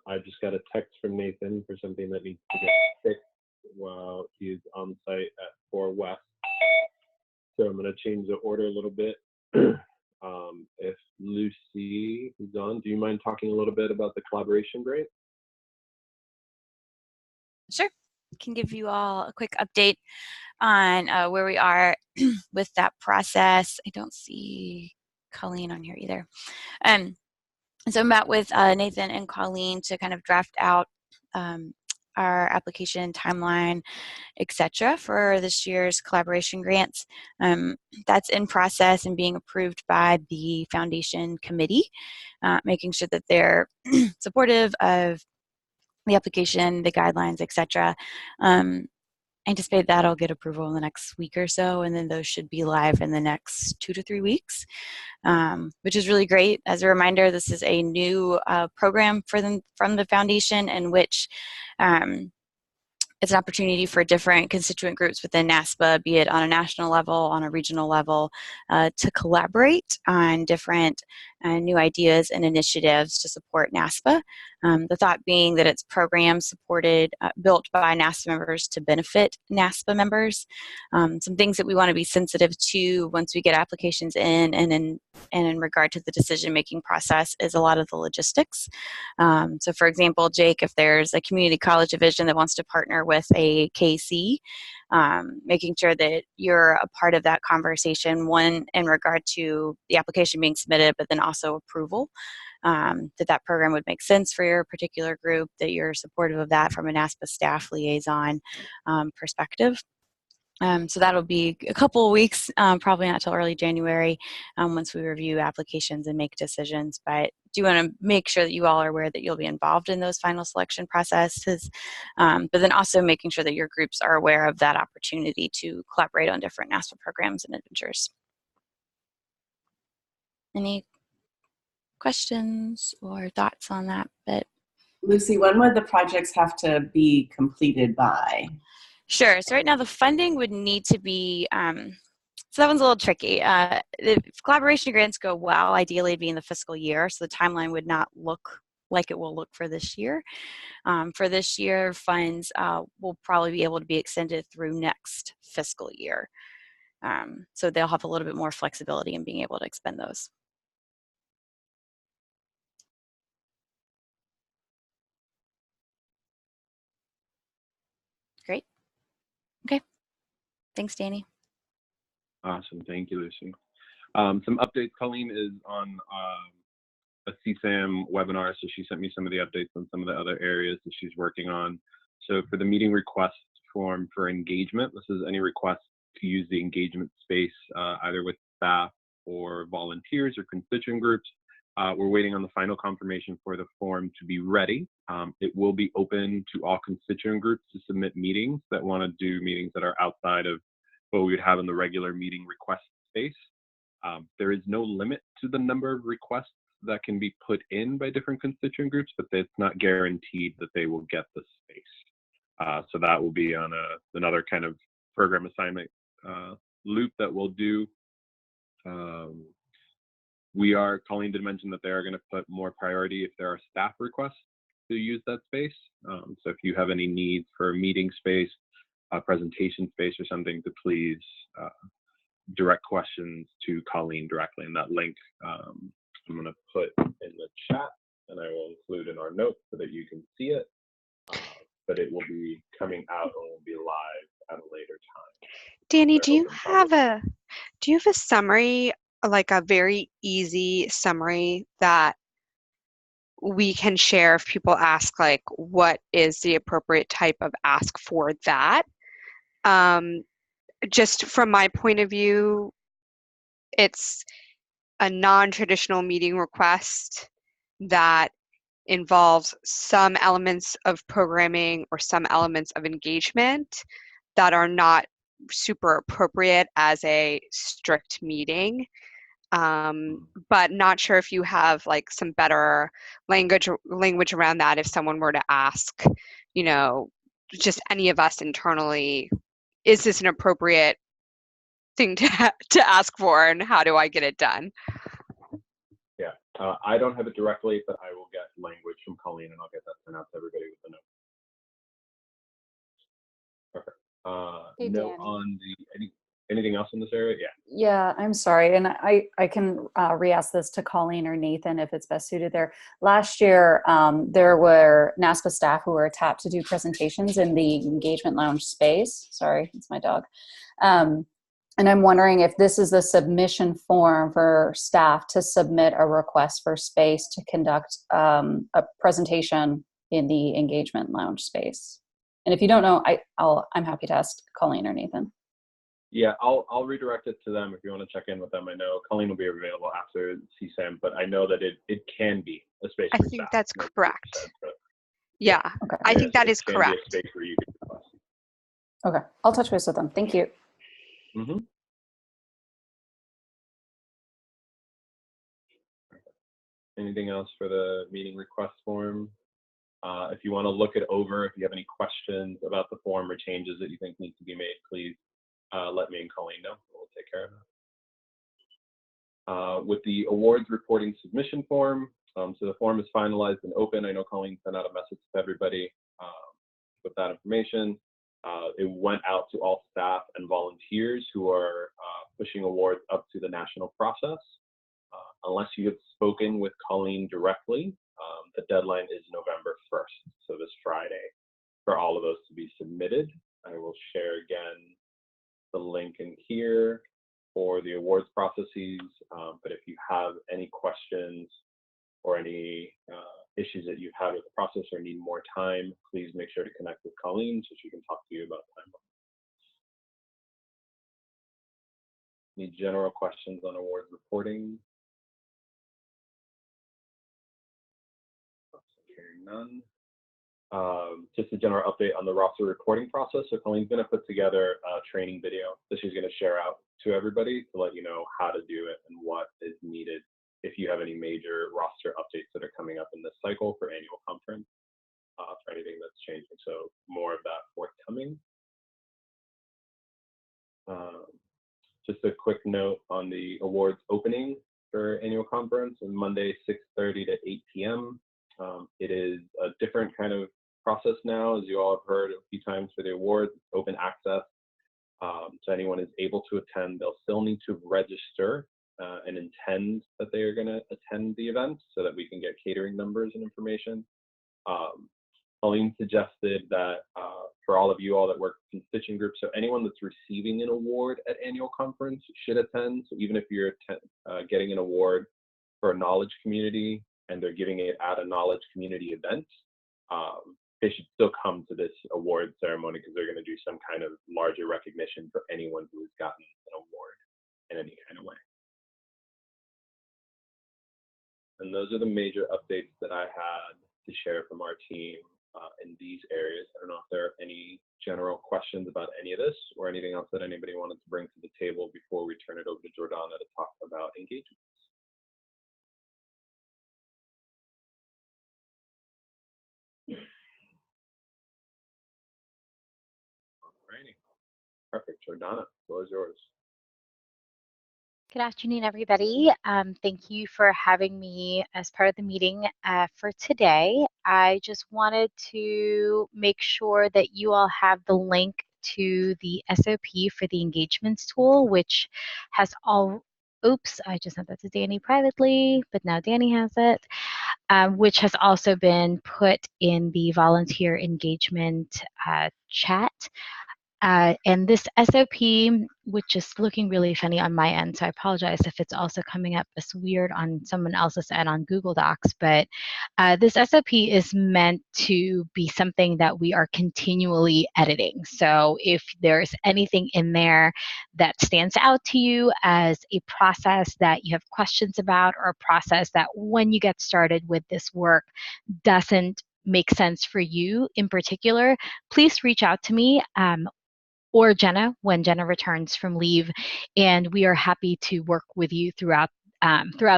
I just got a text from Nathan for something that needs to get fixed while he's on site at 4 West. So I'm going to change the order a little bit. If Lucy is on, do you mind talking a little bit about the collaboration grant? Sure. I can give you all a quick update on where we are with that process. I don't see Colleen on here either. So I met with Nathan and Colleen to kind of draft out our application timeline, etc., for this year's collaboration grants. That's in process and being approved by the foundation committee, making sure that they're supportive of the application, the guidelines, etc. I anticipate that'll get approval in the next week or so, and then those should be live in the next 2 to 3 weeks, which is really great. As a reminder, this is a new program for them from the foundation, in which it's an opportunity for different constituent groups within NASPA, be it on a national level, on a regional level, to collaborate on different new ideas and initiatives to support NASPA. The thought being that it's programs supported, built by NASPA members to benefit NASPA members. Some things that we want to be sensitive to once we get applications in, and in regard to the decision-making process, is a lot of the logistics. So for example, Jake, if there's a community college division that wants to partner with a KC, making sure that you're a part of that conversation, one, in regard to the application being submitted, but then also approval, that program would make sense for your particular group, that you're supportive of that from a NASPA staff liaison perspective. So that'll be a couple of weeks, probably not till early January, once we review applications and make decisions. But do want to make sure that you all are aware that you'll be involved in those final selection processes, but then also making sure that your groups are aware of that opportunity to collaborate on different NASPA programs and adventures. Any questions or thoughts on that bit? Lucy, when would the projects have to be completed by? Sure. So right now the funding would need to be, so that one's a little tricky. If collaboration grants go well, ideally it'd be in the fiscal year, so the timeline would not look like it will look for this year. For this year, funds will probably be able to be extended through next fiscal year. So they'll have a little bit more flexibility in being able to expend those. Great. Okay. Thanks, Danny. Awesome. Thank you, Lucy. Some updates. Colleen is on a CSAM webinar, so she sent me some of the updates on some of the other areas that she's working on. So for the meeting request form for engagement, this is any request to use the engagement space either with staff or volunteers or constituent groups. We're waiting on the final confirmation for the form to be ready. It will be open to all constituent groups to submit meetings that want to do meetings that are outside of what we would have in the regular meeting request space. There is no limit to the number of requests that can be put in by different constituent groups, but it's not guaranteed that they will get the space. So that will be on another kind of program assignment loop that we'll do. Colleen did mention that they are going to put more priority if there are staff requests to use that space. So if you have any needs for a meeting space, a presentation space or something, to please direct questions to Colleen directly in that link. I'm going to put in the chat, and I will include in our notes so that you can see it. But it will be coming out and will be live at a later time. Danny, do you have a summary, like a very easy summary that we can share if people ask, like, what is the appropriate type of ask for that? Just from my point of view, it's a non-traditional meeting request that involves some elements of programming or some elements of engagement that are not super appropriate as a strict meeting. But not sure if you have like some better language around that if someone were to ask, you know, just any of us internally, is this an appropriate thing to ask for, and how do I get it done? Yeah, I don't have it directly, but I will get language from Colleen, and I'll get that sent out to everybody with the note. Perfect. Hey, Note Danny. on anything else in this area? Yeah. Yeah, I'm sorry. And I can re-ask this to Colleen or Nathan if it's best suited there. Last year, there were NASPA staff who were tapped to do presentations in the engagement lounge space. Sorry, it's my dog. And I'm wondering if this is the submission form for staff to submit a request for space to conduct a presentation in the engagement lounge space. And if you don't know, I'm happy to ask Colleen or Nathan. Yeah, I'll redirect it to them if you want to check in with them. I know Colleen will be available after CSAM, but I know that it can be a space I for think staff. that's like correct. you said, but Yeah, Okay. I think that it is can correct. Be a space where you can request. Okay, I'll touch base with them. Thank you. Mm-hmm. Anything else for the meeting request form? If you want to look it over, if you have any questions about the form or changes that you think need to be made, please let me and Colleen know. We'll take care of that. With the awards reporting submission form, so the form is finalized and open. I know Colleen sent out a message to everybody with that information. It went out to all staff and volunteers who are pushing awards up to the national process. Unless you have spoken with Colleen directly, the deadline is November 1st, so this Friday, for all of those to be submitted. I will share again the link in here for the awards processes, but if you have any questions or any issues that you've had with the process or need more time, please make sure to connect with Colleen so she can talk to you about timeline. Any general questions on awards reporting? Hearing none. Just a general update on the roster reporting process. So Colleen's going to put together a training video that she's going to share out to everybody to let you know how to do it and what is needed if you have any major roster updates that are coming up in this cycle for annual conference, for anything that's changing. So more of that forthcoming. Just a quick note on the awards opening for annual conference on Monday, 6:30 to 8 p.m. It is a different kind of process now, as you all have heard a few times for the awards, open access. So anyone is able to attend. They'll still need to register and intend that they are going to attend the event so that we can get catering numbers and information. Colleen suggested that for all of you all that work in stitching groups, so anyone that's receiving an award at annual conference should attend. So even if you're getting an award for a knowledge community and they're giving it at a knowledge community event, they should still come to this award ceremony because they're going to do some kind of larger recognition for anyone who has gotten an award in any kind of way. And those are the major updates that I had to share from our team in these areas. I don't know if there are any general questions about any of this or anything else that anybody wanted to bring to the table before we turn it over to Jordana to talk about engagement. Alrighty, perfect. Jordana, the floor is yours. Good afternoon, everybody. Thank you for having me as part of the meeting for today. I just wanted to make sure that you all have the link to the SOP for the engagements tool, which has all, oops, I just sent that to Danny privately, but now Danny has it, which has also been put in the volunteer engagement chat. And this SOP, which is looking really funny on my end, so I apologize if it's also coming up as weird on someone else's end on Google Docs, but this SOP is meant to be something that we are continually editing. So if there's anything in there that stands out to you as a process that you have questions about, or a process that when you get started with this work doesn't make sense for you in particular, please reach out to me. Or Jenna when Jenna returns from leave, and we are happy to work with you throughout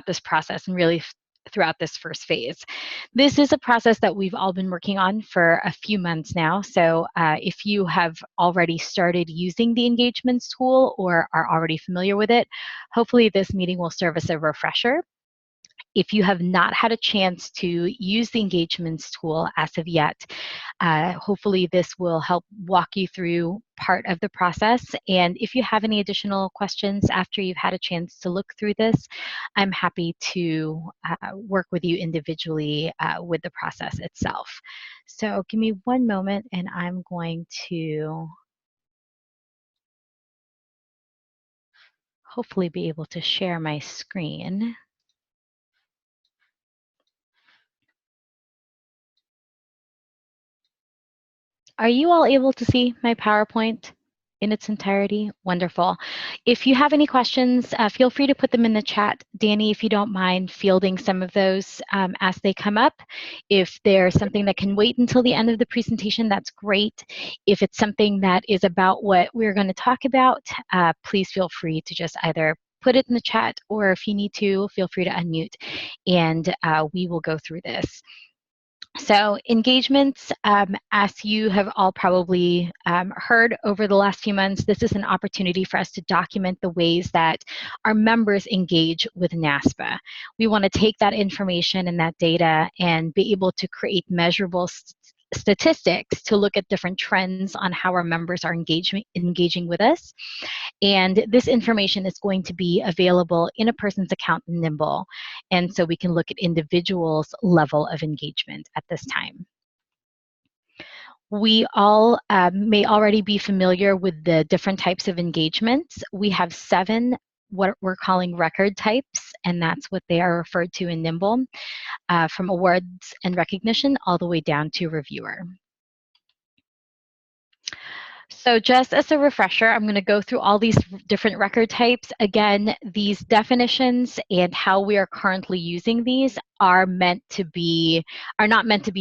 this process and really throughout this first phase. This is a process that we've all been working on for a few months now, so if you have already started using the engagements tool or are already familiar with it, hopefully this meeting will serve as a refresher. If you have not had a chance to use the engagements tool as of yet, hopefully this will help walk you through part of the process. And if you have any additional questions after you've had a chance to look through this, I'm happy to work with you individually with the process itself. So give me one moment and I'm going to hopefully be able to share my screen. Are you all able to see my PowerPoint in its entirety? Wonderful. If you have any questions, feel free to put them in the chat. Danny, if you don't mind fielding some of those as they come up. If there's something that can wait until the end of the presentation, that's great. If it's something that is about what we're going to talk about, please feel free to just either put it in the chat, or if you need to, feel free to unmute, and we will go through this. So engagements, as you have all probably heard over the last few months, this is an opportunity for us to document the ways that our members engage with NASPA. We want to take that information and that data and be able to create measurable statistics to look at different trends on how our members are engaging with us. And this information is going to be available in a person's account in Nimble. And so we can look at individuals' level of engagement at this time. We all may already be familiar with the different types of engagements. We have 7 what we're calling record types, and that's what they are referred to in Nimble, from awards and recognition all the way down to reviewer. So just as a refresher, I'm going to go through all these different record types. Again, these definitions and how we are currently using these are not meant to be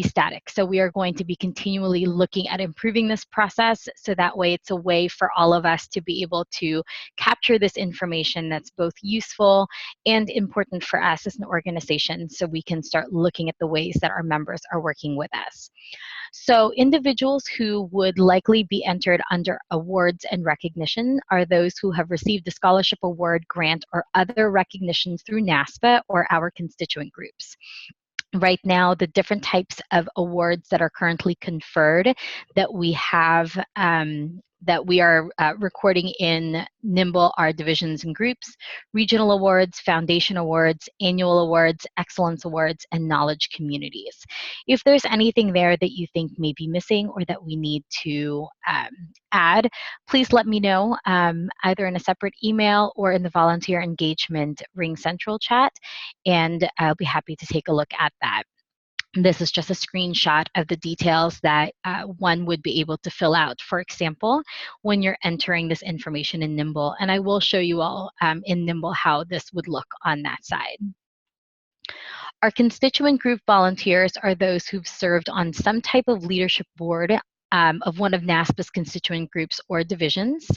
static. So we are going to be continually looking at improving this process, so that way it's a way for all of us to be able to capture this information that's both useful and important for us as an organization, so we can start looking at the ways that our members are working with us. So individuals who would likely be entered under awards and recognition are those who have received a scholarship award, grant, or other recognition through NASPA or our constituent groups. Right now, the different types of awards that are currently conferred that we have that we are recording in Nimble are divisions and groups, regional awards, foundation awards, annual awards, excellence awards, and knowledge communities. If there's anything there that you think may be missing or that we need to add, please let me know either in a separate email or in the volunteer engagement Ring Central chat, and I'll be happy to take a look at that. This is just a screenshot of the details that one would be able to fill out, for example, when you're entering this information in Nimble. And I will show you all in Nimble how this would look on that side. Our constituent group volunteers are those who've served on some type of leadership board of one of NASPA's constituent groups or divisions.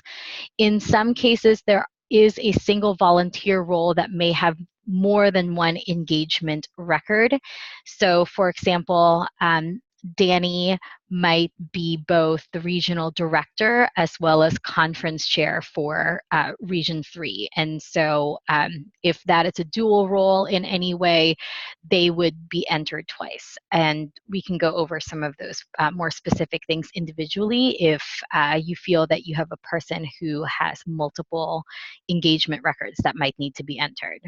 In some cases, there is a single volunteer role that may have more than one engagement record. So for example, Danny might be both the regional director as well as conference chair for Region 3. And so if that is a dual role in any way, they would be entered twice. And we can go over some of those more specific things individually if you feel that you have a person who has multiple engagement records that might need to be entered.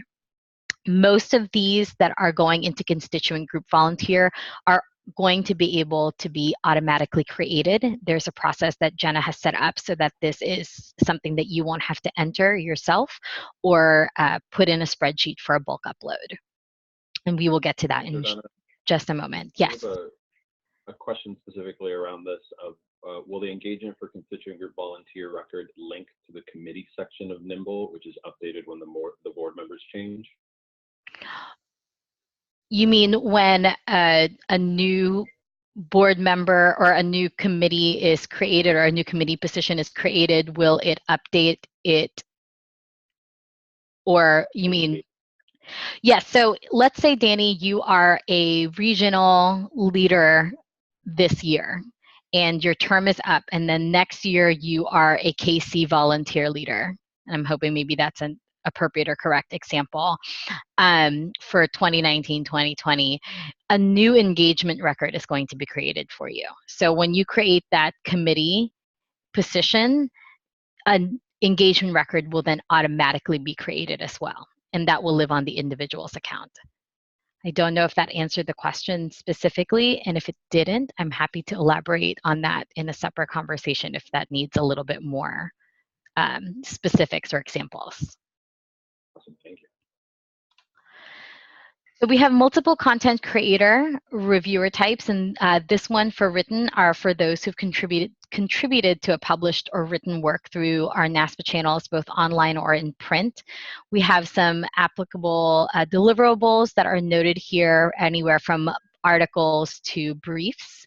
Most of these that are going into constituent group volunteer are going to be able to be automatically created. There's a process that Jenna has set up so that this is something that you won't have to enter yourself or put in a spreadsheet for a bulk upload. And we will get to that in just a moment. Yes. I have a question specifically around this of will the engagement for constituent group volunteer record link to the committee section of Nimble, which is updated when the board members change? You mean when a new board member or a new committee is created or a new committee position is created, will it update it? Or you mean, yes, so let's say, Danny, you are a regional leader this year and your term is up, and then next year you are a KC volunteer leader. And I'm hoping maybe that's appropriate or correct example, for 2019-2020, a new engagement record is going to be created for you. So when you create that committee position, an engagement record will then automatically be created as well, and that will live on the individual's account. I don't know if that answered the question specifically, and if it didn't, I'm happy to elaborate on that in a separate conversation if that needs a little bit more specifics or examples. Awesome, thank you. So we have multiple content creator reviewer types, and this one for written are for those who've contributed to a published or written work through our NASPA channels, both online or in print. We have some applicable deliverables that are noted here, anywhere from articles to briefs.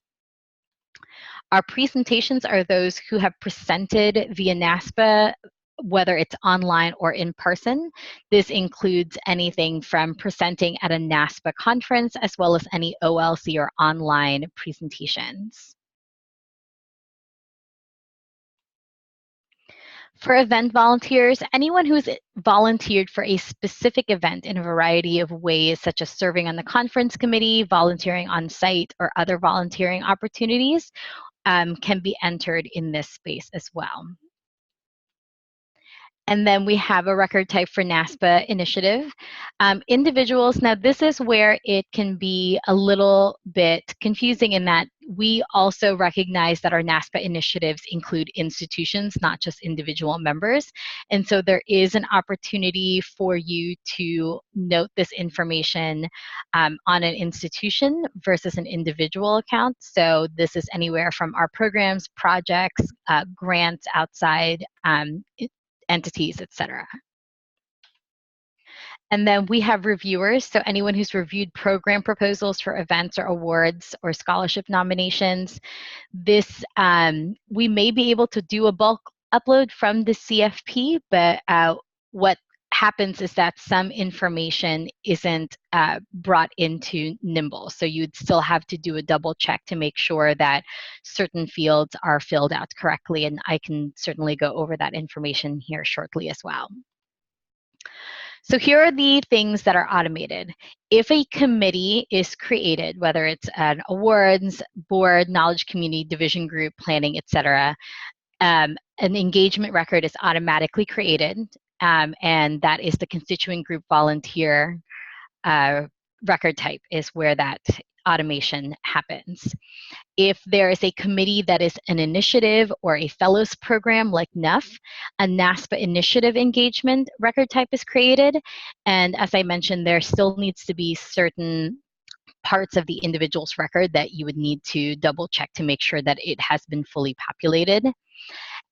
Our presentations are those who have presented via NASPA, whether it's online or in person. This includes anything from presenting at a NASPA conference, as well as any OLC or online presentations. For event volunteers, anyone who's volunteered for a specific event in a variety of ways, such as serving on the conference committee, volunteering on site, or other volunteering opportunities, can be entered in this space as well. And then we have a record type for NASPA initiative. Individuals, now this is where it can be a little bit confusing in that we also recognize that our NASPA initiatives include institutions, not just individual members. And so there is an opportunity for you to note this information on an institution versus an individual account. So this is anywhere from our programs, projects, grants outside entities, etc. And then we have reviewers, so anyone who's reviewed program proposals for events or awards or scholarship nominations. This, we may be able to do a bulk upload from the CFP, but what happens is that some information isn't brought into Nimble. So you'd still have to do a double check to make sure that certain fields are filled out correctly, and I can certainly go over that information here shortly as well. So here are the things that are automated. If a committee is created, whether it's an awards, board, knowledge community, division group, planning, etc., an engagement record is automatically created, and that is the constituent group volunteer record type is where that automation happens. If there is a committee that is an initiative or a fellows program like NUF, a NASPA initiative engagement record type is created. And as I mentioned, there still needs to be certain parts of the individual's record that you would need to double check to make sure that it has been fully populated.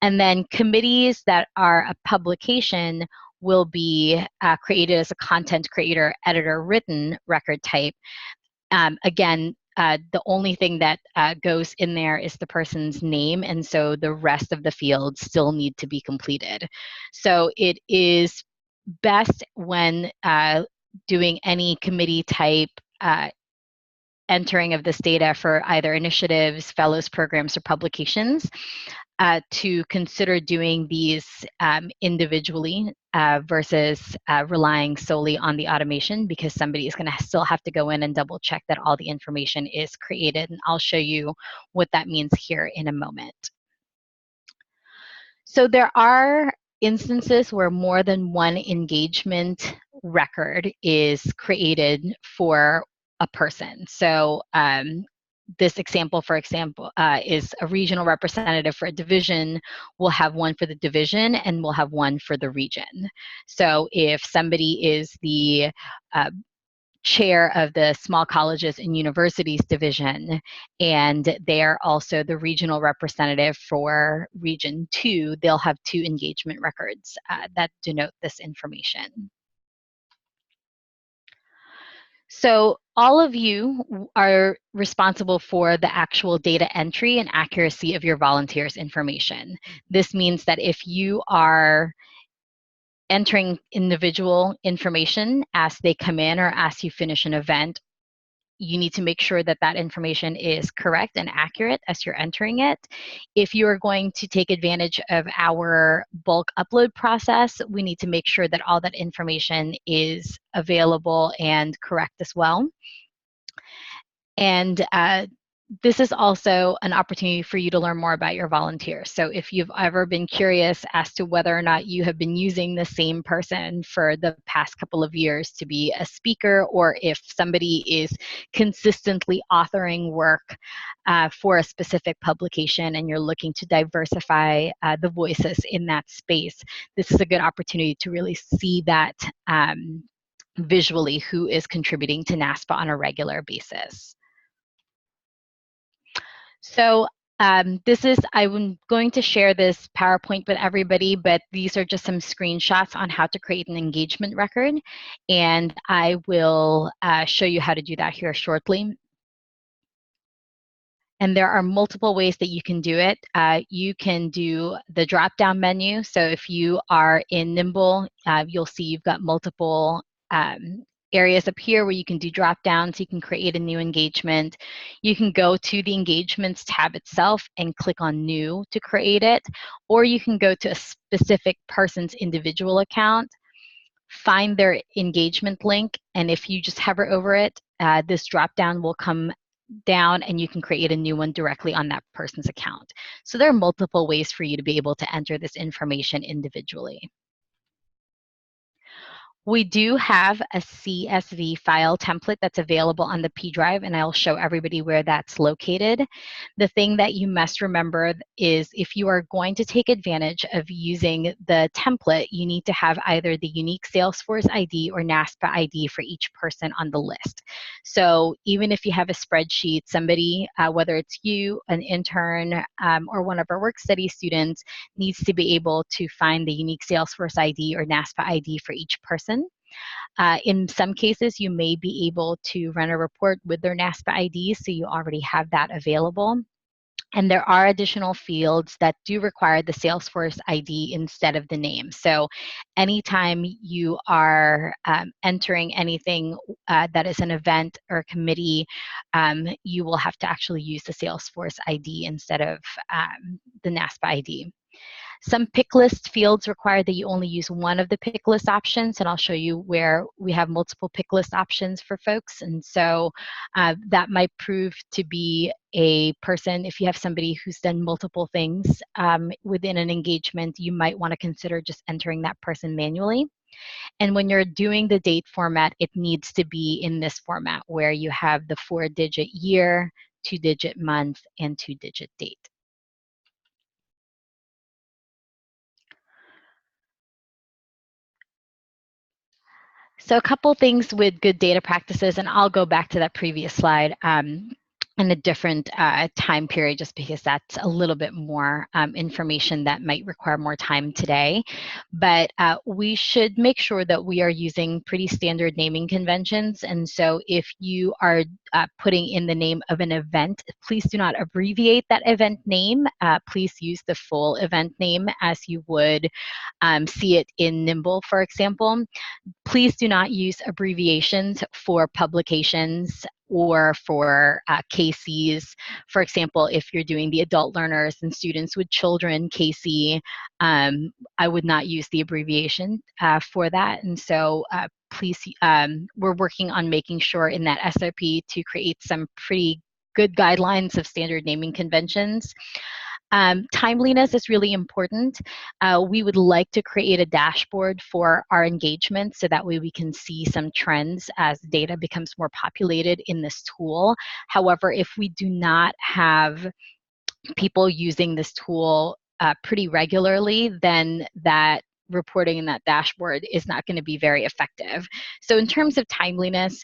And then committees that are a publication will be created as a content creator, editor, written record type. Again, the only thing that goes in there is the person's name, and so the rest of the fields still need to be completed. So it is best when doing any committee type entering of this data for either initiatives, fellows programs, or publications, to consider doing these individually versus relying solely on the automation, because somebody is going to still have to go in and double check that all the information is created. And I'll show you what that means here in a moment. So there are instances where more than one engagement record is created for a person. So this example, for example, is a regional representative for a division will have one for the division and will have one for the region. So if somebody is the chair of the small colleges and universities division, and they are also the regional representative for Region 2, they'll have 2 engagement records that denote this information. So all of you are responsible for the actual data entry and accuracy of your volunteers' information. This means that if you are entering individual information as they come in or as you finish an event, you need to make sure that that information is correct and accurate as you're entering it. If you are going to take advantage of our bulk upload process, we need to make sure that all that information is available and correct as well. And this is also an opportunity for you to learn more about your volunteers. So if you've ever been curious as to whether or not you have been using the same person for the past couple of years to be a speaker, or if somebody is consistently authoring work for a specific publication and you're looking to diversify the voices in that space, this is a good opportunity to really see that visually who is contributing to NASPA on a regular basis. So I'm going to share this PowerPoint with everybody, but these are just some screenshots on how to create an engagement record. And I will show you how to do that here shortly. And there are multiple ways that you can do it. You can do the drop-down menu. So if you are in Nimble, you'll see you've got multiple areas up here where you can do drop-downs. You can create a new engagement. You can go to the Engagements tab itself and click on New to create it. Or you can go to a specific person's individual account, find their engagement link, and if you just hover over it, this drop-down will come down and you can create a new one directly on that person's account. So there are multiple ways for you to be able to enter this information individually. We do have a CSV file template that's available on the P drive, and I'll show everybody where that's located. The thing that you must remember is if you are going to take advantage of using the template, you need to have either the unique Salesforce ID or NASPA ID for each person on the list. So even if you have a spreadsheet, somebody, whether it's you, an intern, or one of our work study students, needs to be able to find the unique Salesforce ID or NASPA ID for each person. In some cases, you may be able to run a report with their NASPA ID, so you already have that available. And there are additional fields that do require the Salesforce ID instead of the name. So anytime you are entering anything that is an event or committee, you will have to actually use the Salesforce ID instead of the NASPA ID. Some pick list fields require that you only use one of the pick list options, and I'll show you where we have multiple pick list options for folks. And so that might prove to be a person, if you have somebody who's done multiple things within an engagement, you might want to consider just entering that person manually. And when you're doing the date format, it needs to be in this format where you have the 4-digit year, 2-digit month, and 2-digit date. So a couple things with good data practices, and I'll go back to that previous slide in a different time period just because that's a little bit more information that might require more time today. But we should make sure that we are using pretty standard naming conventions. And so if you are putting in the name of an event, please do not abbreviate that event name. Please use the full event name as you would see it in Nimble, for example. Please do not use abbreviations for publications or for KCs. For example, if you're doing the adult learners and students with children KC, I would not use the abbreviation for that. And so please, we're working on making sure in that SOP to create some pretty good guidelines of standard naming conventions. Timeliness is really important. We would like to create a dashboard for our engagement so that way we can see some trends as data becomes more populated in this tool. However, if we do not have people using this tool pretty regularly, then that reporting in that dashboard is not going to be very effective. So in terms of timeliness,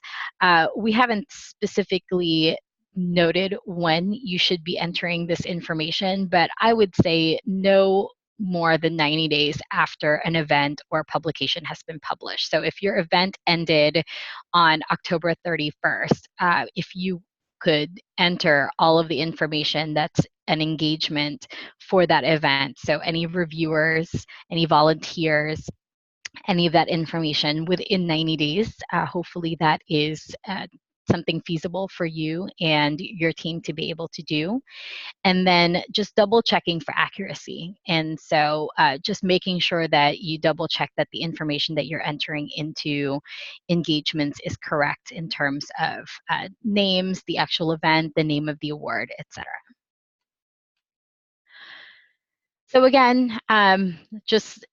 we haven't specifically noted when you should be entering this information, but I would say no more than 90 days after an event or publication has been published. So if your event ended on October 31st, if you could enter all of the information that's an engagement for that event. So any reviewers, any volunteers, any of that information within 90 days. Hopefully that is something feasible for you and your team to be able to do. And then just double checking for accuracy. And so just making sure that you double check that the information that you're entering into engagements is correct in terms of names, the actual event, the name of the award, etc. So again, just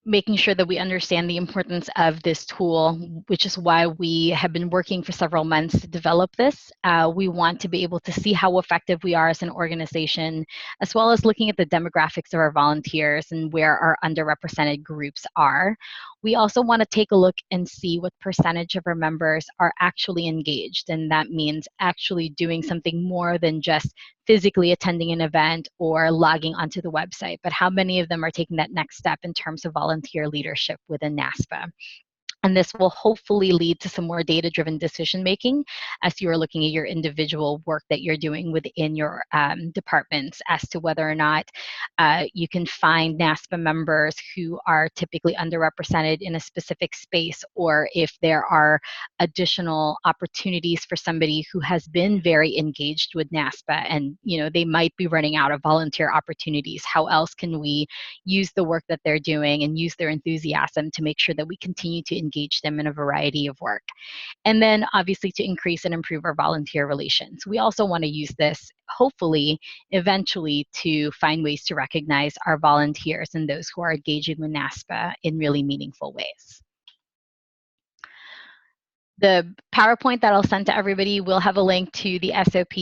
making sure that we understand the importance of this tool, which is why we have been working for several months to develop this. We want to be able to see how effective we are as an organization, as well as looking at the demographics of our volunteers and where our underrepresented groups are. We also want to take a look and see what percentage of our members are actually engaged, and that means actually doing something more than just physically attending an event or logging onto the website, but how many of them are taking that next step in terms of volunteer leadership within NASPA. And this will hopefully lead to some more data-driven decision-making as you are looking at your individual work that you're doing within your departments as to whether or not you can find NASPA members who are typically underrepresented in a specific space, or if there are additional opportunities for somebody who has been very engaged with NASPA and they might be running out of volunteer opportunities. How else can we use the work that they're doing and use their enthusiasm to make sure that we continue to engage them in a variety of work? And then obviously to increase and improve our volunteer relations. We also want to use this, hopefully, eventually to find ways to recognize our volunteers and those who are engaging with NASPA in really meaningful ways. The PowerPoint that I'll send to everybody will have a link to the SOP.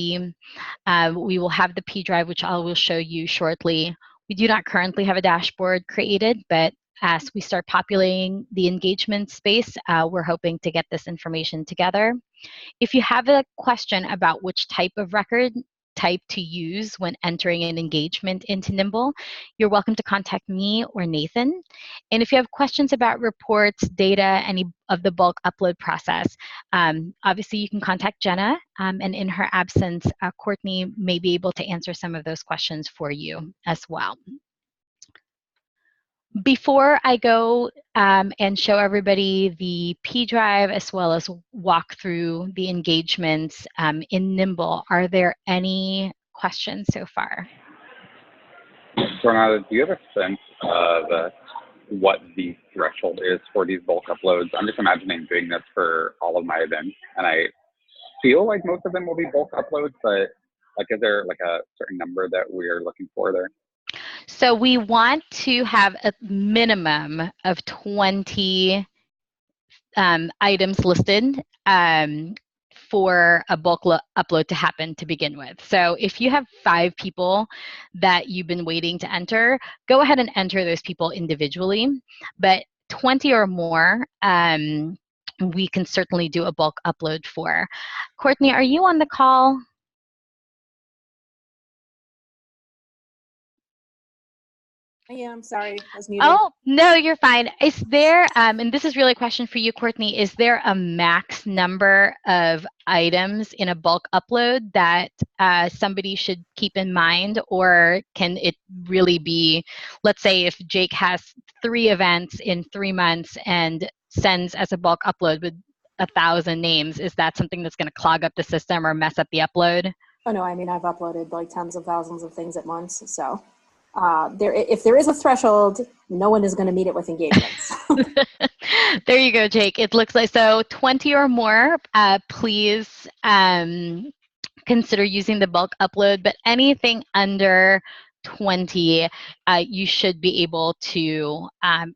We will have the P drive, which I will show you shortly. We do not currently have a dashboard created, but as we start populating the engagement space, we're hoping to get this information together. If you have a question about which type of record type to use when entering an engagement into Nimble, you're welcome to contact me or Nathan. And if you have questions about reports, data, any of the bulk upload process, obviously you can contact Jenna, and in her absence, Courtney may be able to answer some of those questions for you as well. Before I go and show everybody the P drive as well as walk through the engagements in Nimble, are there any questions so far? Renata, do you have a sense of what the threshold is for these bulk uploads? I'm just imagining doing this for all of my events, and I feel like most of them will be bulk uploads, but like, is there like a certain number that we're looking for there? So we want to have a minimum of 20 items listed for a bulk upload to happen to begin with. So if you have 5 people that you've been waiting to enter, go ahead and enter those people individually. But 20 or more, we can certainly do a bulk upload for. Courtney, are you on the call? Yeah, I'm sorry, I was muted. Oh, no, you're fine. Is there, and this is really a question for you, Courtney, is there a max number of items in a bulk upload that somebody should keep in mind? Or can it really be, let's say if Jake has 3 events in 3 months and sends as a bulk upload with 1,000 names, is that something that's going to clog up the system or mess up the upload? Oh no, I mean, I've uploaded like tens of thousands of things at once, so if there is a threshold, no one is going to meet it with engagements. There you go, Jake. It looks like, so 20 or more, please consider using the bulk upload, but anything under 20, you should be able to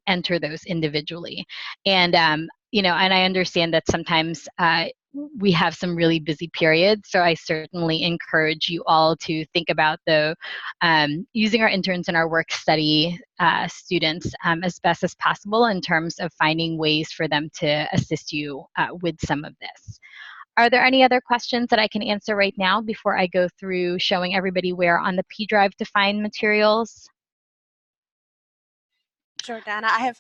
enter those individually. And, and I understand that sometimes we have some really busy periods, so I certainly encourage you all to think about the using our interns and our work study students as best as possible in terms of finding ways for them to assist you with some of this. Are there any other questions that I can answer right now before I go through showing everybody where on the P drive to find materials? Sure, Dana, I have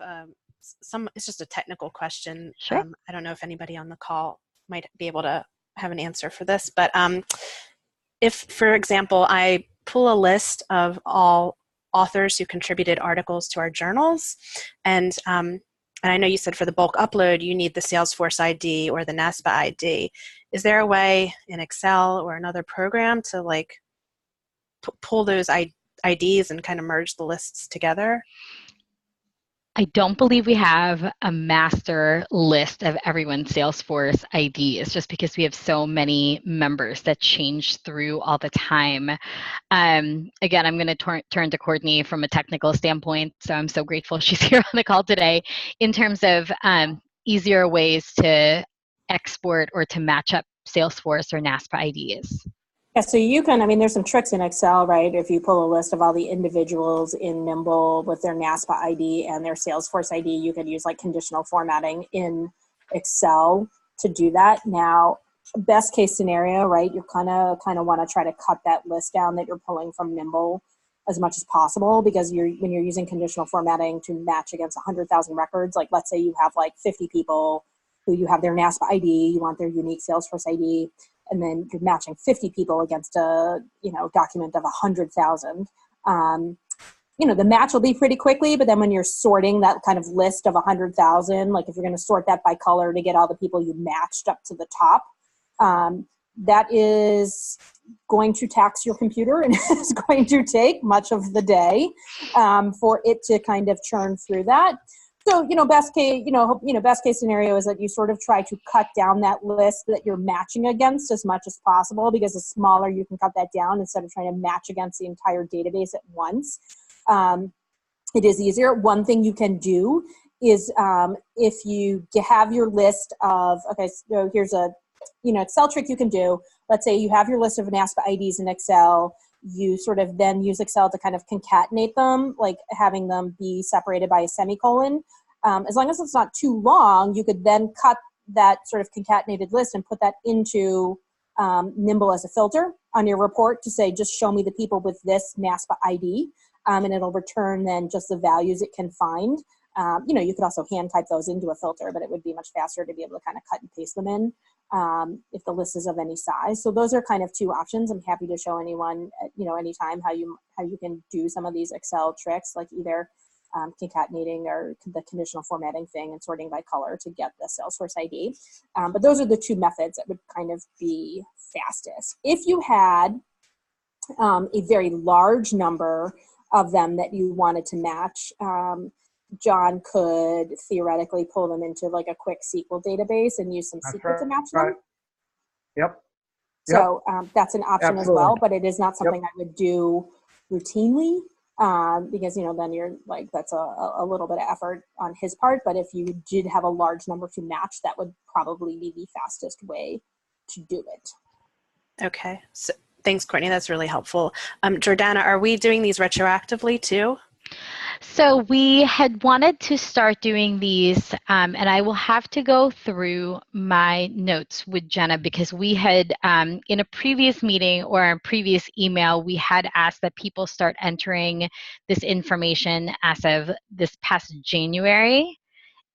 it's just a technical question. Sure. I don't know if anybody on the call might be able to have an answer for this, but if, for example, I pull a list of all authors who contributed articles to our journals, and And I know you said for the bulk upload, you need the Salesforce ID or the NASPA ID. Is there a way in Excel or another program to like pull those IDs and kind of merge the lists together? I don't believe we have a master list of everyone's Salesforce IDs, just because we have so many members that change through all the time. Again, I'm going to turn to Courtney from a technical standpoint, so I'm so grateful she's here on the call today, in terms of easier ways to export or to match up Salesforce or NASPA IDs. Yeah, so you can, I mean, there's some tricks in Excel, right? If you pull a list of all the individuals in Nimble with their NASPA ID and their Salesforce ID, you could use like conditional formatting in Excel to do that. Now, best case scenario, right? You kind of want to try to cut that list down that you're pulling from Nimble as much as possible, because when you're using conditional formatting to match against 100,000 records, like let's say you have like 50 people who you have their NASPA ID, you want their unique Salesforce ID, and then you're matching 50 people against a document of 100,000. The match will be pretty quickly, but then when you're sorting that kind of list of 100,000, like if you're going to sort that by color to get all the people you matched up to the top, that is going to tax your computer and it's going to take much of the day for it to kind of churn through that. So, best case scenario is that you sort of try to cut down that list that you're matching against as much as possible, because the smaller you can cut that down instead of trying to match against the entire database at once. It is easier. One thing you can do is if you have your list of, okay, so here's a, Excel trick you can do. Let's say you have your list of NASPA IDs in Excel. You sort of then use Excel to kind of concatenate them, like having them be separated by a semicolon. As long as it's not too long, you could then cut that sort of concatenated list and put that into Nimble as a filter on your report to say, just show me the people with this NASPA ID, and it'll return then just the values it can find. You could also hand type those into a filter, but it would be much faster to be able to kind of cut and paste them in if the list is of any size. So those are kind of two options. I'm happy to show anyone, anytime how you can do some of these Excel tricks, like either concatenating or the conditional formatting thing and sorting by color to get the Salesforce ID. But those are the two methods that would kind of be fastest. If you had a very large number of them that you wanted to match, John could theoretically pull them into like a quick SQL database and use some SQL to match them. Yep. So that's an option as well, but it is not something I would do routinely because, then you're like, that's a little bit of effort on his part. But if you did have a large number to match, that would probably be the fastest way to do it. Okay. So, thanks, Courtney. That's really helpful. Jordana, are we doing these retroactively too? So we had wanted to start doing these, and I will have to go through my notes with Jenna, because we had, in a previous meeting or a previous email, we had asked that people start entering this information as of this past January.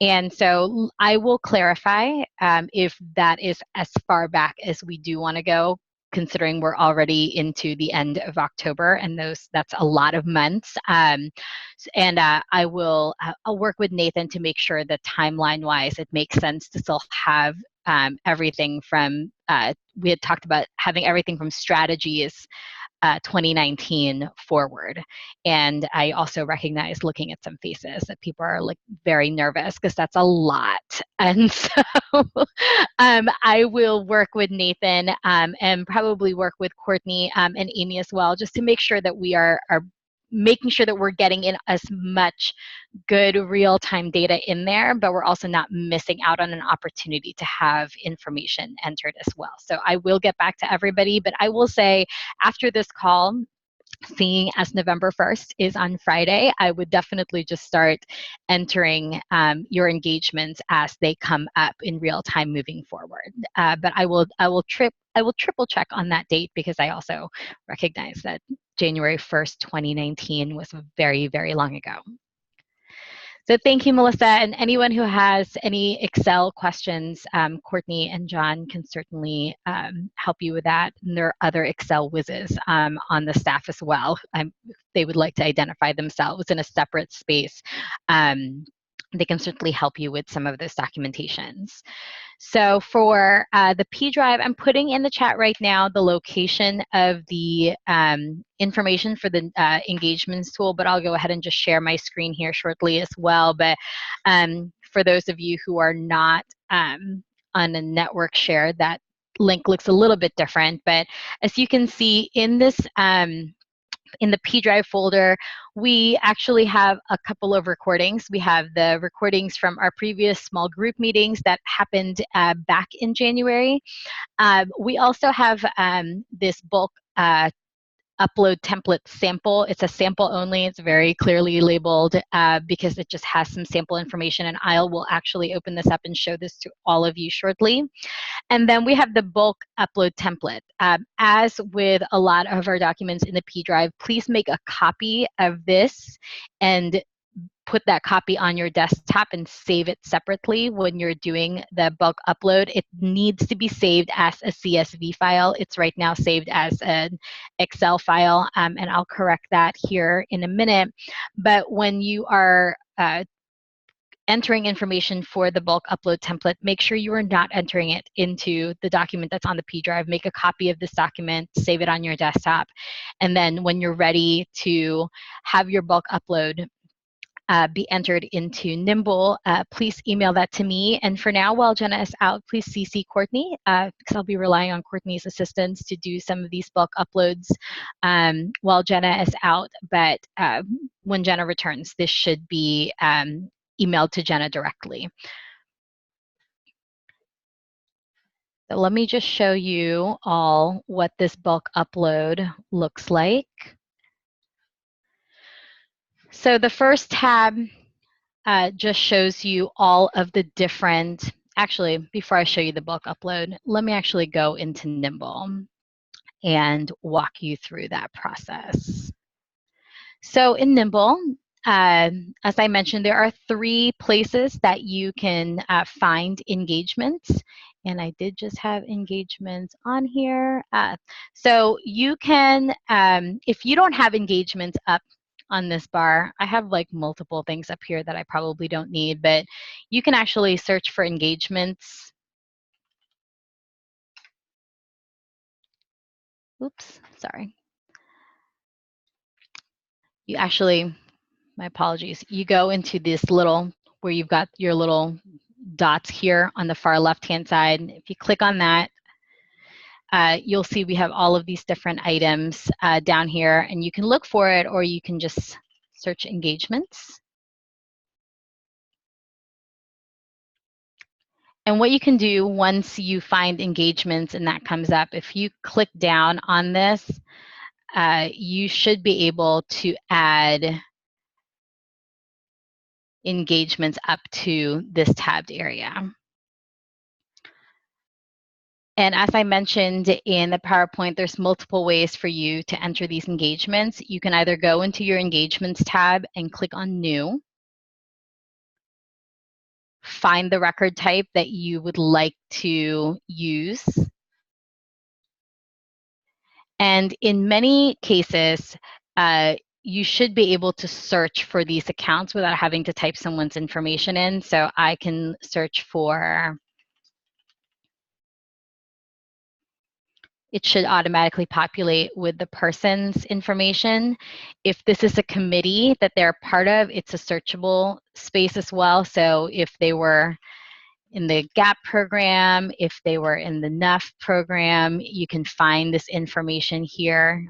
And so I will clarify if that is as far back as we do want to go, considering we're already into the end of October, and that's a lot of months. I'll work with Nathan to make sure that timeline-wise it makes sense to still have everything from, we had talked about having everything from strategies 2019 forward. And I also recognize, looking at some faces, that people are like very nervous because that's a lot. And so I will work with Nathan and probably work with Courtney and Amy as well, just to make sure that we are making sure that we're getting in as much good real-time data in there, but we're also not missing out on an opportunity to have information entered as well. So I will get back to everybody, but I will say after this call, seeing as November 1st is on Friday, I would definitely just start entering your engagements as they come up in real time moving forward. But I will triple check on that date, because I also recognize that January 1st, 2019 was very, very long ago. So thank you, Melissa. And anyone who has any Excel questions, Courtney and John can certainly help you with that. And there are other Excel whizzes on the staff as well. They would like to identify themselves in a separate space. they can certainly help you with some of those documentations. So for the P drive, I'm putting in the chat right now the location of the information for the engagements tool, but I'll go ahead and just share my screen here shortly as well. But for those of you who are not on a network share, that link looks a little bit different. But as you can see in this, in the P drive folder, we actually have a couple of recordings. We have the recordings from our previous small group meetings that happened back in January. We also have this bulk upload template sample. It's a sample only. It's very clearly labeled because it just has some sample information, and I will actually open this up and show this to all of you shortly. And then we have the bulk upload template. As with a lot of our documents in the P drive, please make a copy of this and put that copy on your desktop and save it separately when you're doing the bulk upload. It needs to be saved as a CSV file. It's right now saved as an Excel file, and I'll correct that here in a minute. But when you are entering information for the bulk upload template, make sure you are not entering it into the document that's on the P drive. Make a copy of this document, save it on your desktop, and then when you're ready to have your bulk upload be entered into Nimble, please email that to me. And for now, while Jenna is out, please CC Courtney, because I'll be relying on Courtney's assistance to do some of these bulk uploads while Jenna is out. But when Jenna returns, this should be emailed to Jenna directly. So let me just show you all what this bulk upload looks like. So the first tab just shows you all of the different, actually, before I show you the bulk upload, let me actually go into Nimble and walk you through that process. So in Nimble, as I mentioned, there are 3 places that you can find engagements. And I did just have engagements on here. So you can, if you don't have engagements up on this bar, I have like multiple things up here that I probably don't need, but you can actually search for engagements. Oops, sorry. You actually, my apologies, you go into this little, where you've got your little dots here on the far left-hand side. If you click on that, you'll see we have all of these different items down here, and you can look for it, or you can just search engagements. And what you can do once you find engagements and that comes up, if you click down on this, you should be able to add engagements up to this tabbed area. And as I mentioned in the PowerPoint, there's multiple ways for you to enter these engagements. You can either go into your Engagements tab and click on New, find the record type that you would like to use. And in many cases, you should be able to search for these accounts without having to type someone's information in. So I can search for, it should automatically populate with the person's information. If this is a committee that they're part of, it's a searchable space as well. So if they were in the GAP program, if they were in the NUF program, you can find this information here.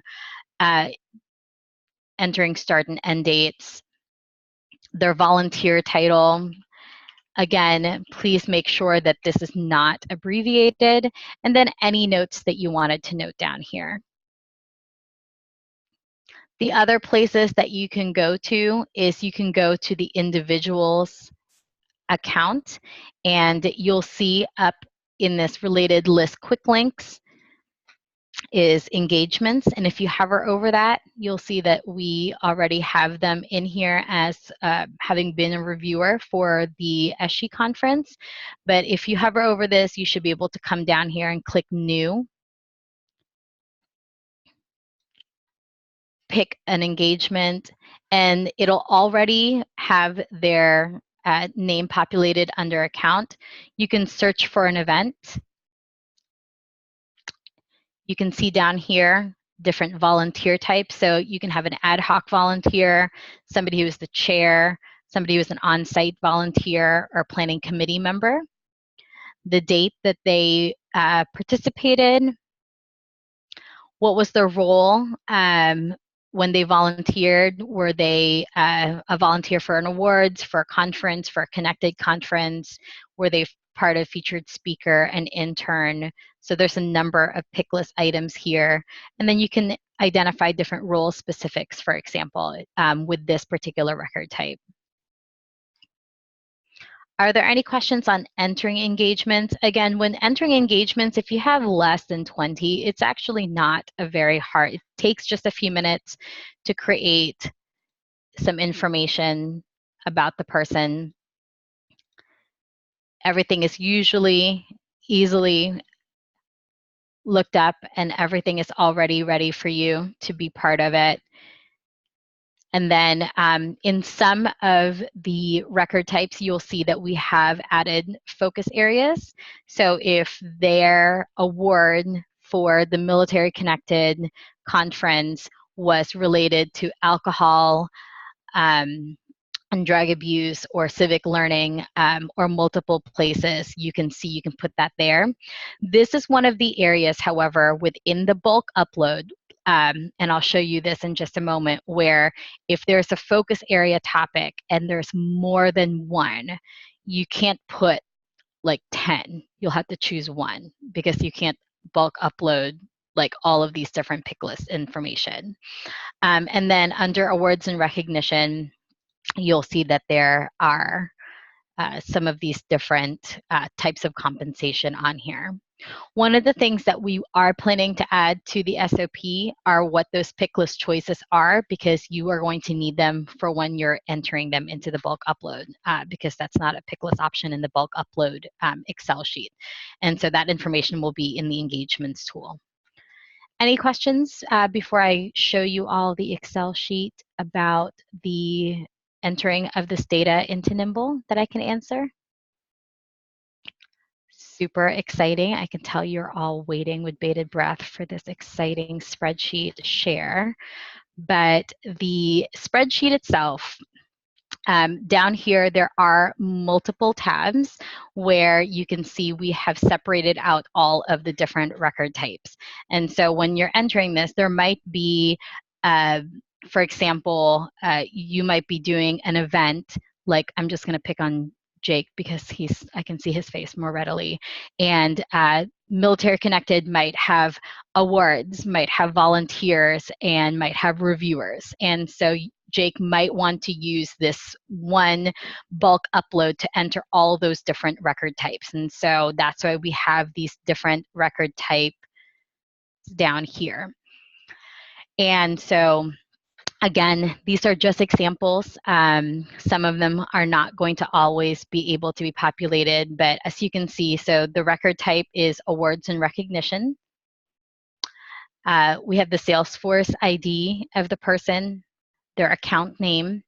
Entering start and end dates, their volunteer title. Again, please make sure that this is not abbreviated, and then any notes that you wanted to note down here. The other places that you can go to is you can go to the individual's account, and you'll see up in this related list quick links is engagements. And if you hover over that, you'll see that we already have them in here as having been a reviewer for the SG conference. But if you hover over this, you should be able to come down here and click New. Pick an engagement, and it'll already have their name populated under account. You can search for an event. You can see down here different volunteer types. So you can have an ad hoc volunteer, somebody who is the chair, somebody who is an on-site volunteer or planning committee member, the date that they participated, what was their role when they volunteered. Were they a volunteer for an awards, for a conference, for a connected conference? Were they part of featured speaker and intern? So there's a number of pick list items here. And then you can identify different role specifics, for example, with this particular record type. Are there any questions on entering engagements? Again, when entering engagements, if you have less than 20, it's actually not a very hard, it takes just a few minutes to create some information about the person. Everything is usually easily looked up and everything is already ready for you to be part of it. And then in some of the record types, you'll see that we have added focus areas. So if their award for the military connected conference was related to alcohol, and drug abuse or civic learning or multiple places, you can see, you can put that there. This is one of the areas, however, within the bulk upload, and I'll show you this in just a moment, where if there's a focus area topic and there's more than one, you can't put like 10. You'll have to choose one because you can't bulk upload like all of these different pick list information. And then under awards and recognition, you'll see that there are some of these different types of compensation on here. One of the things that we are planning to add to the SOP are what those pick list choices are, because you are going to need them for when you're entering them into the bulk upload, because that's not a pick list option in the bulk upload Excel sheet. And so that information will be in the engagements tool. Any questions before I show you all the Excel sheet about the entering of this data into Nimble that I can answer? Super exciting. I can tell you're all waiting with bated breath for this exciting spreadsheet to share. But the spreadsheet itself, down here, there are multiple tabs where you can see we have separated out all of the different record types. And so when you're entering this, there might be, for example, you might be doing an event, like I'm just going to pick on Jake because I can see his face more readily. And military connected might have awards, might have volunteers, and might have reviewers. And so Jake might want to use this one bulk upload to enter all those different record types. And so that's why we have these different record types down here. And so again, these are just examples. Some of them are not going to always be able to be populated, but as you can see, so the record type is awards and recognition. We have the Salesforce ID of the person, their account name,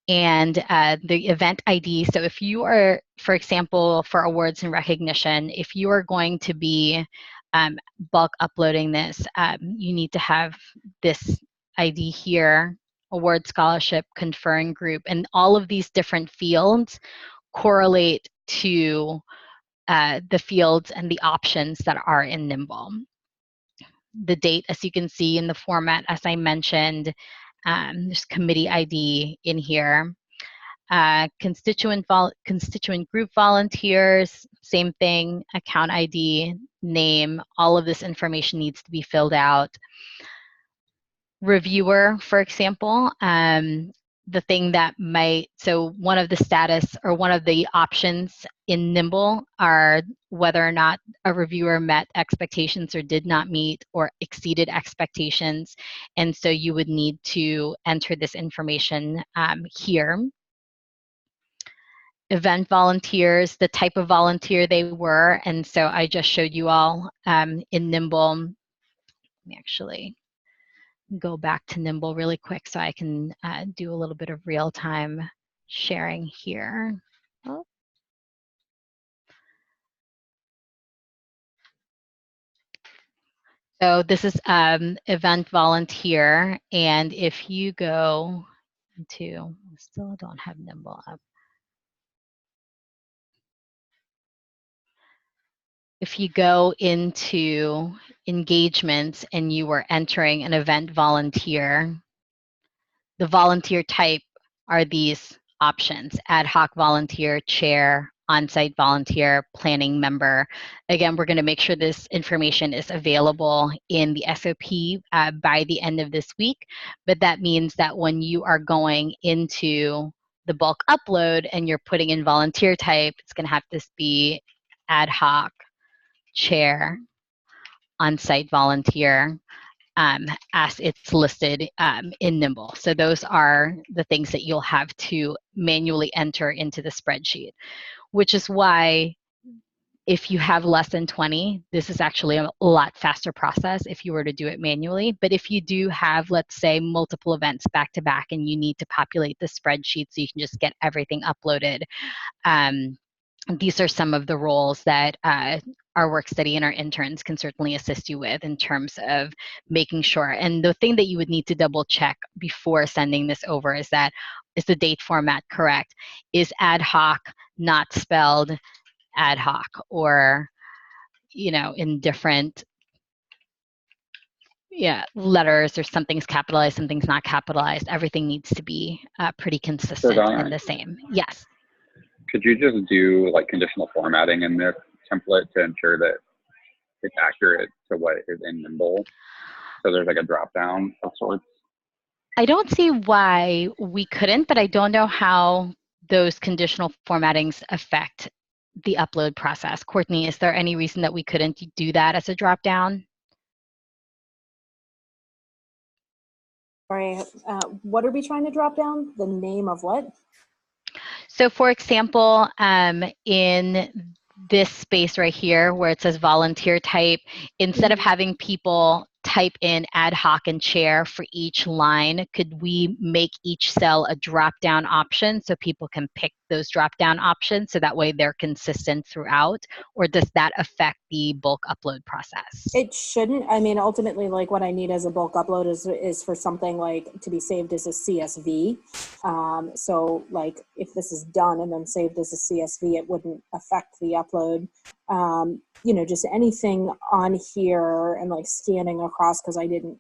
and the event ID. So if you are, for example, for awards and recognition, if you are going to be bulk uploading this, you need to have this ID here, award scholarship, conferring group, and all of these different fields correlate to the fields and the options that are in Nimble. The date, as you can see in the format, as I mentioned, there's committee ID in here. Constituent group volunteers, same thing, account ID, name, all of this information needs to be filled out. Reviewer, for example, the thing that so one of the status or one of the options in Nimble are whether or not a reviewer met expectations or did not meet or exceeded expectations. And so you would need to enter this information here. Event volunteers, the type of volunteer they were. And so I just showed you all in Nimble. Let me actually go back to Nimble really quick so I can do a little bit of real-time sharing here. Oh. So this is event volunteer, and if you go into, I still don't have Nimble up. If you go into engagements and you were entering an event volunteer, the volunteer type are these options: ad hoc volunteer, chair, on-site volunteer, planning member. Again, we're going to make sure this information is available in the SOP by the end of this week, but that means that when you are going into the bulk upload and you're putting in volunteer type, it's going to have to be ad hoc, chair, on-site volunteer, as it's listed in Nimble. So those are the things that you'll have to manually enter into the spreadsheet, which is why if you have less than 20, this is actually a lot faster process if you were to do it manually. But if you do have, let's say, multiple events back to back and you need to populate the spreadsheet so you can just get everything uploaded, these are some of the roles that our work study and our interns can certainly assist you with in terms of making sure. And the thing that you would need to double check before sending this over is that, is the date format correct? Is ad hoc not spelled ad hoc, or, you know, in different letters, or something's capitalized, something's not capitalized. Everything needs to be pretty consistent and the same. Yes. Could you just do like conditional formatting in this template to ensure that it's accurate to what is in Nimble? So there's like a drop down of sorts. I don't see why we couldn't, but I don't know how those conditional formattings affect the upload process. Courtney, is there any reason that we couldn't do that as a drop down? Sorry, what are we trying to drop down? The name of what? So for example, in this space right here where it says volunteer type, instead of having people type in ad hoc and chair for each line, could we make each cell a drop-down option so people can pick those drop-down options so that way they're consistent throughout? Or does that affect the bulk upload process? It shouldn't. I mean, ultimately, like what I need as a bulk upload is for something like to be saved as a CSV. So like if this is done and then saved as a CSV, it wouldn't affect the upload. You know, just anything on here and like scanning across, because I didn't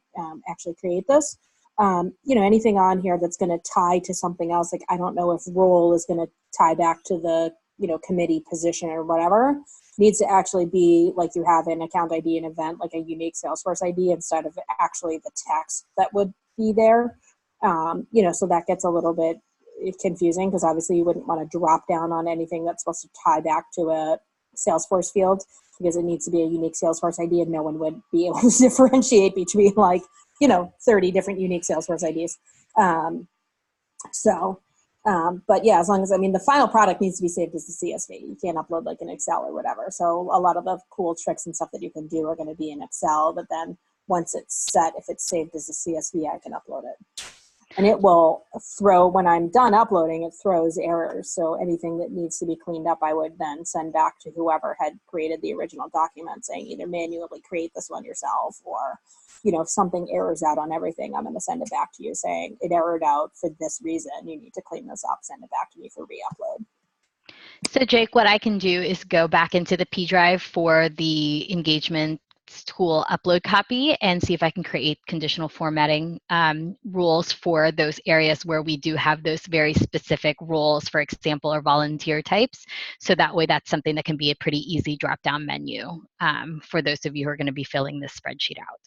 actually create this. You know, anything on here that's going to tie to something else. Like I don't know if role is going to tie back to the, you know, committee position or whatever. Needs to actually be like you have an account ID and event, like a unique Salesforce ID instead of actually the text that would be there. You know, so that gets a little bit confusing because obviously you wouldn't want to drop down on anything that's supposed to tie back to a Salesforce field because it needs to be a unique Salesforce ID and no one would be able to differentiate between like, you know, 30 different unique Salesforce IDs. But yeah, as long as, I mean, the final product needs to be saved as the CSV. You can't upload like an Excel or whatever. So a lot of the cool tricks and stuff that you can do are going to be in Excel, but then once it's set, if it's saved as a CSV, I can upload it. And it will throw, when I'm done uploading, it throws errors. So anything that needs to be cleaned up, I would then send back to whoever had created the original document saying either manually create this one yourself or, you know, if something errors out on everything, I'm going to send it back to you saying it errored out for this reason. You need to clean this up, send it back to me for re-upload. So Jake, what I can do is go back into the P drive for the engagement tool upload copy and see if I can create conditional formatting rules for those areas where we do have those very specific roles, for example, or volunteer types. So that way that's something that can be a pretty easy drop-down menu for those of you who are going to be filling this spreadsheet out.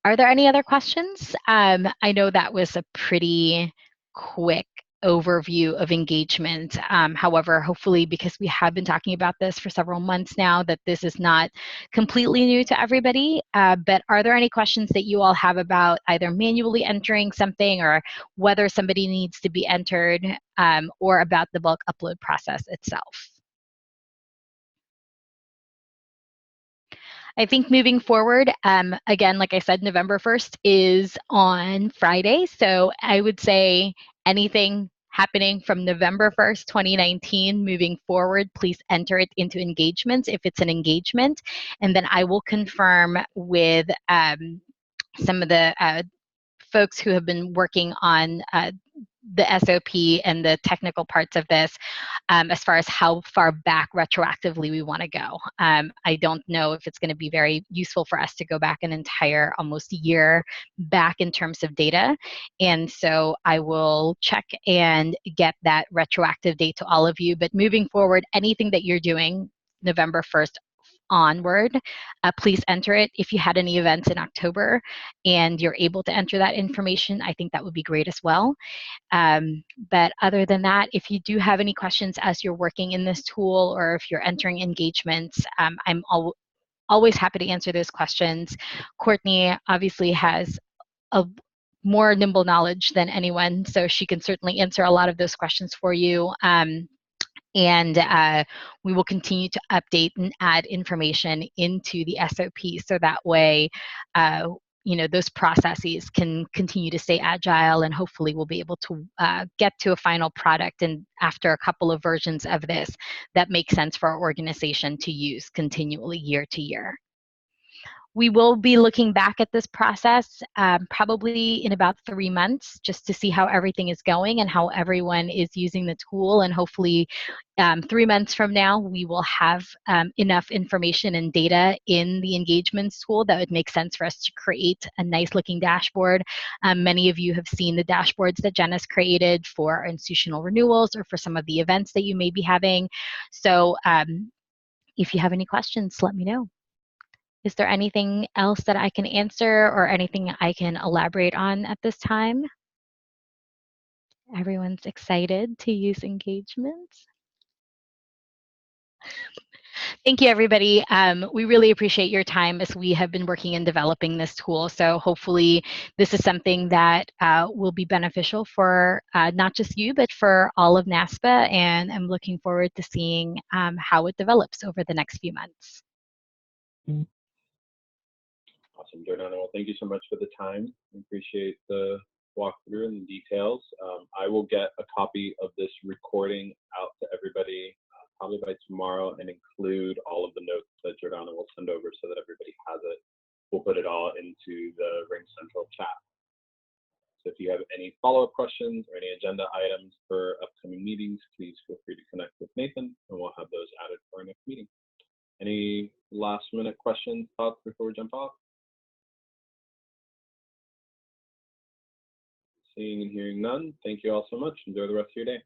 Are there any other questions? I know that was a pretty quick overview of engagement. However, hopefully, because we have been talking about this for several months now, that this is not completely new to everybody. But are there any questions that you all have about either manually entering something or whether somebody needs to be entered or about the bulk upload process itself? I think moving forward, again, like I said, November 1st is on Friday. So I would say anything happening from November 1st, 2019, moving forward, please enter it into engagements if it's an engagement. And then I will confirm with some of the folks who have been working on the SOP and the technical parts of this as far as how far back retroactively we want to go. I don't know if it's going to be very useful for us to go back an entire almost year back in terms of data. And so I will check and get that retroactive date to all of you. But moving forward, anything that you're doing November 1st onward, please enter it. If you had any events in October and you're able to enter that information, I think that would be great as well. But other than that, if you do have any questions as you're working in this tool or if you're entering engagements, I'm always happy to answer those questions. Courtney obviously has a more nimble knowledge than anyone, so she can certainly answer a lot of those questions for you. And we will continue to update and add information into the SOP so that way those processes can continue to stay agile, and hopefully we'll be able to get to a final product and after a couple of versions of this that makes sense for our organization to use continually year to year. We will be looking back at this process probably in about 3 months just to see how everything is going and how everyone is using the tool. And hopefully 3 months from now, we will have enough information and data in the engagements tool that would make sense for us to create a nice looking dashboard. Many of you have seen the dashboards that Jen has created for institutional renewals or for some of the events that you may be having. So if you have any questions, let me know. Is there anything else that I can answer or anything I can elaborate on at this time? Everyone's excited to use engagements. Thank you, everybody. We really appreciate your time as we have been working and developing this tool. So hopefully this is something that will be beneficial for not just you, but for all of NASPA. And I'm looking forward to seeing how it develops over the next few months. Awesome, Jordana. Well, thank you so much for the time. I appreciate the walkthrough and the details. I will get a copy of this recording out to everybody probably by tomorrow and include all of the notes that Jordana will send over so that everybody has it. We'll put it all into the Ring Central chat. So if you have any follow-up questions or any agenda items for upcoming meetings, please feel free to connect with Nathan and we'll have those added for our next meeting. Any last minute questions, thoughts before we jump off? Seeing and hearing none, thank you all so much. Enjoy the rest of your day.